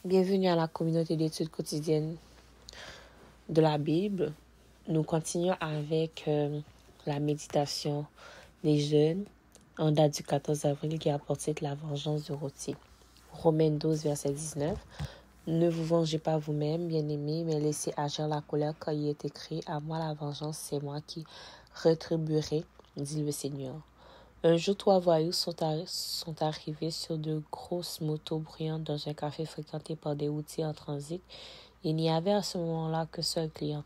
Bienvenue à la communauté d'études quotidiennes de la Bible. Nous continuons avec la méditation des jeunes en date du 14 avril qui a pour titre La vengeance de rôti. Romains 12, verset 19. Ne vous vengez pas vous-même, bien-aimés, mais laissez agir la colère car il est écrit « À moi la vengeance, c'est moi qui rétribuerai, dit le Seigneur ». Un jour, 3 voyous sont arrivés sur de grosses motos bruyantes dans un café fréquenté par des routiers en transit. Il n'y avait à ce moment-là que seul client.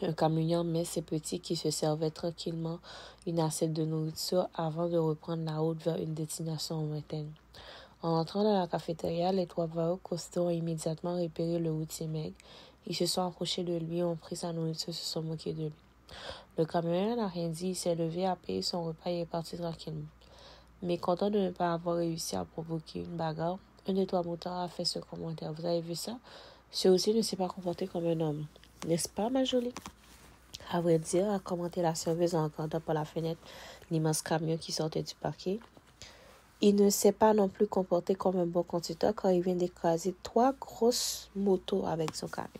Un camionneur mince et petit qui se servait tranquillement une assiette de nourriture avant de reprendre la route vers une destination lointaine. En entrant dans la cafétéria, les 3 voyous costauds ont immédiatement repéré le routier maigre. Ils se sont approchés de lui, ont pris sa nourriture et se sont moqués de lui. Le camionneur n'a rien dit, il s'est levé, a payé son repas et est parti tranquillement. Mais content de ne pas avoir réussi à provoquer une bagarre, un des 3 motards a fait ce commentaire. Vous avez vu ça? Celui-ci ne s'est pas comporté comme un homme. N'est-ce pas, ma jolie? À vrai dire, a commenté la serveuse en regardant par la fenêtre l'immense camion qui sortait du parquet. Il ne s'est pas non plus comporté comme un bon conducteur car il vient d'écraser 3 grosses motos avec son camion.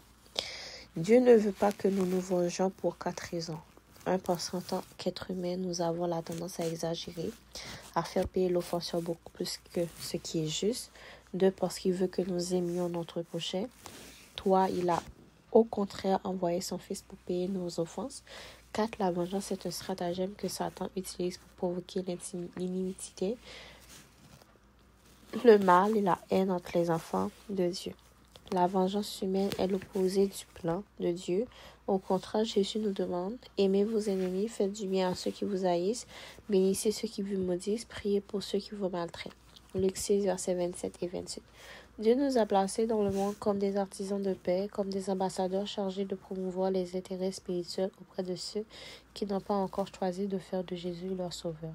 Dieu ne veut pas que nous nous vengions pour 4 raisons. 1. Parce qu'en tant qu'être humain, nous avons la tendance à exagérer, à faire payer l'offenseur beaucoup plus que ce qui est juste. 2. Parce qu'il veut que nous aimions notre prochain. 3. Il a au contraire envoyé son fils pour payer nos offenses. 4. La vengeance est un stratagème que Satan utilise pour provoquer l'inimitié, le mal et la haine entre les enfants de Dieu. La vengeance humaine est l'opposé du plan de Dieu. Au contraire, Jésus nous demande « Aimez vos ennemis, faites du bien à ceux qui vous haïssent, bénissez ceux qui vous maudissent, priez pour ceux qui vous maltraitent. » Luc 6, versets 27 et 28. Dieu nous a placés dans le monde comme des artisans de paix, comme des ambassadeurs chargés de promouvoir les intérêts spirituels auprès de ceux qui n'ont pas encore choisi de faire de Jésus leur sauveur.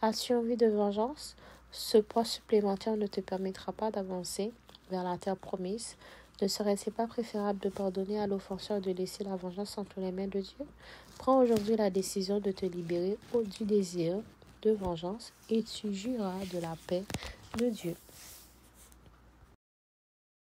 As-tu envie de vengeance? Ce poids supplémentaire ne te permettra pas d'avancer vers la terre promise. Ne serait-il pas préférable de pardonner à l'offenseur et de laisser la vengeance entre les mains de Dieu? Prends aujourd'hui la décision de te libérer du désir de vengeance et tu jouiras de la paix de Dieu.